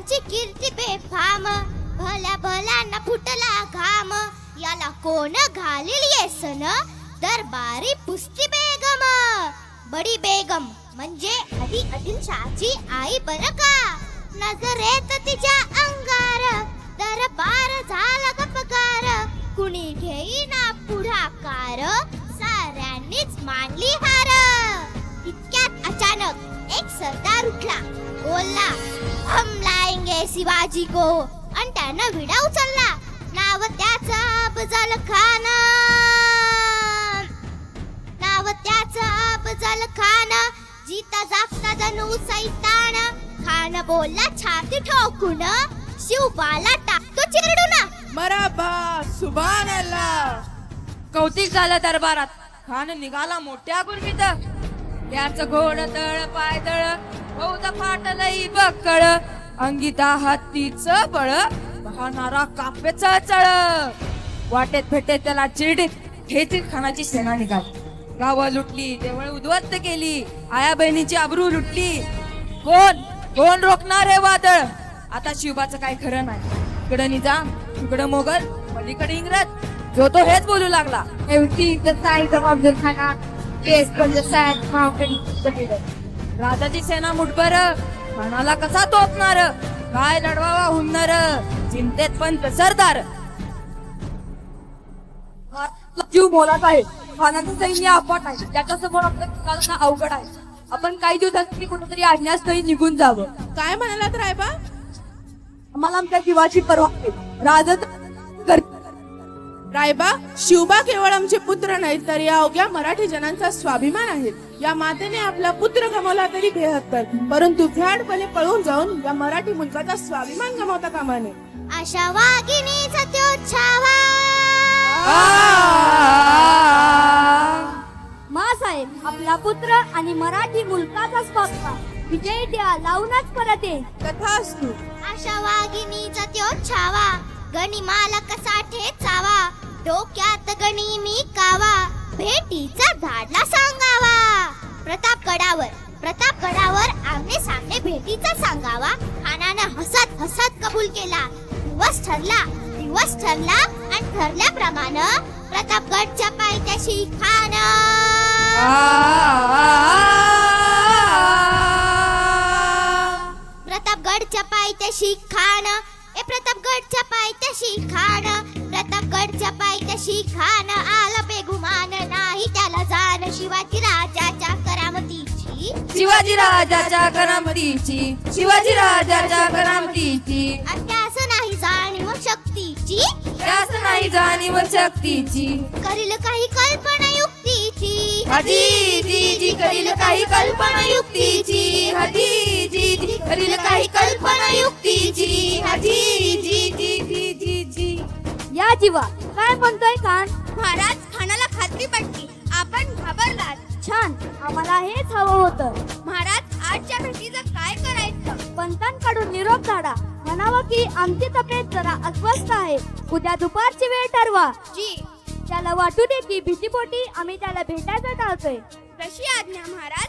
राजाची कीर्ती बेफाम, भल्या भल्यांना फुटला घाम. याला कोण घालील येसन, दरबारी पुस्ती बेगम. बडी बेगम म्हणजे आधी आदिलशाची आई बर का. नजरेत तिच्या अंगार, दरबार झाला गपकार. कुणी घेईना पुढाकार, साऱ्यांनीच मानली हार. इतक्यात अचानक एक सरदार उठला, बोलला, हम लाएंगे शिवाजी को. आणि त्यानं विडा उचलला. नाव त्याचं अफजल खान, नाव त्याचं अफजल खान. जीता जागता जणू सैतान. खान बोलला छाती ठोकून, शिवबाला टाकतो चिरडून. मराबा सुभान अल्लाह. कौतिक झालं दरबारात. खान निघाला मोठ्या गुरमीत. त्याच घोड तळ पायदळ, बौद्ध फाटलई बक्कळ. अंगिता हत्तीच बळ, वाहणारा काप्य चळचळ. वाटेत भेटेत त्याला चिरडीत ठेचीत खानाची सेना निघाली. गावं लुटली, देवळ उद्ध्वस्त केली, आया बहिणीची अब्रू लुटली. कोण कोण रोखणार हे वादळ. आता शिवबाचं काय खरं नाही. इकडं निजाम, इकडं मोगल, पलीकडे इंग्रज. जो तो हेच बोलू लागला, Everything the size of Abdul Khan is from the sand mountain to the river. राजाची सेना मुठभर, खानाला कसा तोपणार. काय लढवावा हुन्नर, चिंतेत पंत सरदार. जीव मोलाचा आहे. खानाचं सैन्य अफाट आहे. त्याच्यासमोर आपलं चालणं अवघड आहे. आपण काही दिवसांसाठी कुठेतरी अज्ञातस्थळी निघून जावं. काय म्हणालात रायबा? आम्हाला आमच्या जीवाची पर्वा आहे. राजा रायबा, शिवबा केवळ आमचे पुत्र नाहीत, तर या अवघ्या मराठी जनांचा स्वाभिमान आहेत. या मातेने आपला पुत्र गमावला तरी बेहत्तर, परंतु भ्याडपणे पळून जाऊन या मराठी मुलकाचा स्वाभिमान गमावता कामा नये. अशा वाघिणीचा त्यो छावा. मासाहेब, आपला पुत्र आणि मराठी मुलकाचा स्वप्न विजय द्या लावूनच परत ये. तथास्तु. अशा वाघिणीचा त्यो छावा, गणिमाला कसा ठेचावा. डोक्यात गणी मी कावा, भेटीचा धाडला सांगावा. प्रतापगडावर आमने सामने भेटीचा सांगावा. खानानं हसत हसत कबूल केला. दिवस ठरला आणि ठरल्याप्रमाणे प्रतापगडच्या पायथ्याशी खान. प्रतापगडच्या पायथ्याशी खान. प्रतापगडच्या पायथ्याशी खान. प्रतापगडच्या पायथ्याशी खान. आला बेगुमान नाही त्याला जाण. शिवाजी राजाच्या करामतीची, शिवाजी राजाच्या करामतीची, शिवाजी राजाच्या करामतीची. त्यास नाही जाणीव शक्तीची, त्यास नाही जाणीव शक्तीची. करील काही कल्पना युक्तीची. हाजी जी जी करील काही कल्पना युक्तीची. हाजी जी जी करील काही कल्पना युक्तीची. हाजी जी जी जी जी जी. या जीवा, काय म्हणतोय खान? महाराज, खानाला खात्री पटली. आपण घाबरलात. छान, आम्हाला हेच हवं होतं. महाराज, आजच्या भेटीचं काय करायचं? पंतांकडून निरोप धाडा. म्हणावं की आमची तब्येत जरा अस्वस्थ आहे. उद्या दुपारची वेळ ठरवा. जी. त्याला वाटू दे की भीतीपोटी आम्ही त्याला भेटायचं टाळतोय. जशी आज्ञा महाराज.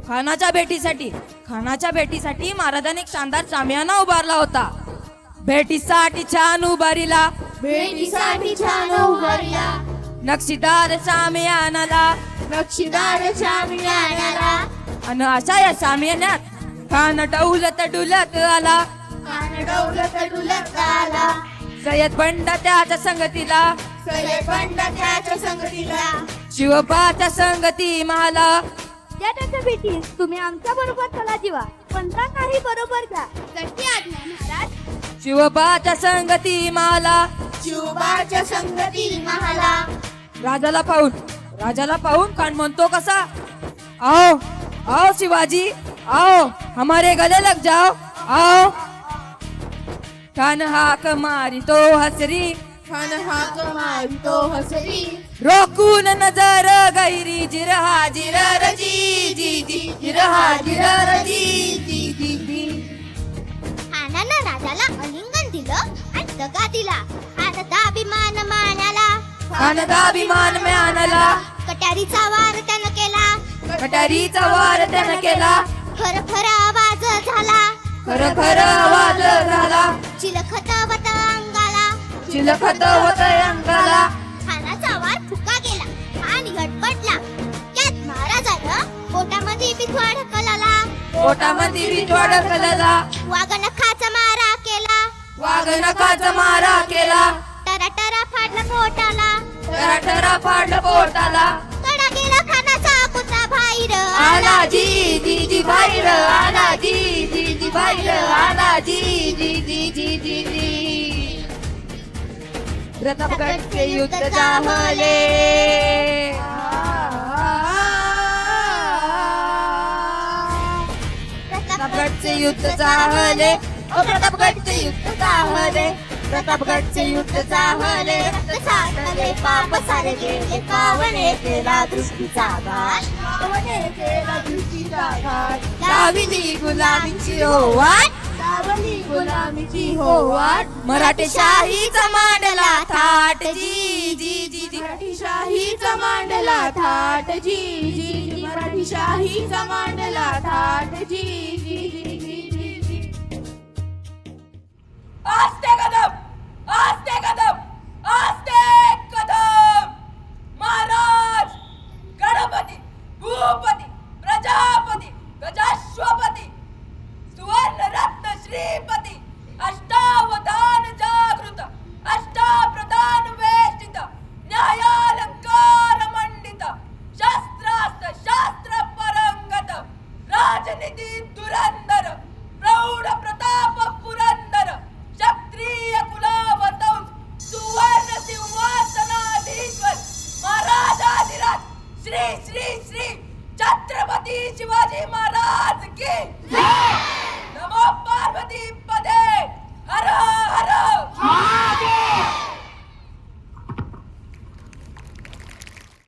खानाच्या भेटीसाठी महाराजांनी एक शानदार सामियाना उभारला होता. भेटीसाठी छान उभारीला, भेटीसाठी छान उभारला. नक्षीदार सामियानाला. अन अशा या सामियान्यात खान डौलत डुलत आला. सय्यद बंड त्याच्या संगतीला, शिवबाच्या संगती मला. त्याच्या भेटीस तुम्ही आमच्या बरोबर चला जीवा. पंतांनाही बरोबर घ्या. जशी आज्ञा महाराज. शिवबाच्या संगती मला. शिवबाच्या संगती महाला. राजाला पाहून खान म्हणतो कसा, आओ आओ शिवाजी, आओ हमारे गले लग जाओ, आओ. खान हाक मारी तो हसरी, खान हाक मारी तो हसरी. रोकून नजर गैरी. जिरहा जिरर जी जी जी, जिरहा जिरर जी जी जी जी. खानानं राजाला आलिंगन दिलं आणि दगा दिला. खानदाभिमान मानाला. खानदाभिमान मानाला. कट्यारीचा वार त्यानं केला. कटारीचा वार त्यानं केला. फर आवाज झाला. खर खर आवाज झाला चिलखत वत अंगाला चिलखत होत अंगाला खानाचा वार फुका गेला आणि घटपटला त्यात महाराजानं पोटामध्ये बिथवा ढकलला पोटामध्ये बिजवा ढकलला वाघनखाचा मारा केला वाघनखाचा मारा केला टराटरा फाडला पोटाला टराटरा फाडलं पोटाला तडा गेला खानाचा कुत्रा बाहेर आला जी जी जी बाहेर आला जी जी जी बाहेर आला जी जी जी जी जी जी प्रतापगडचे युद्ध झाले प्रतापगडचे युद्ध झाले प्रतापगडचे युद्ध झाले प्रतापगडचे युद्ध झाले रक्त साठले पाप सारे गेले पावने केला दृष्टीचा घाट पावने केला दृष्टीचा घाट लाविली गुलामीची ओवाट सावली गुलामीची हो वाट मराठी शाहीचा मांडला थाट जी जी जी जी मराठी शाहीचा मांडला थाट जी जी जी मराठी शाहीचा मांडला थाट जी जी जी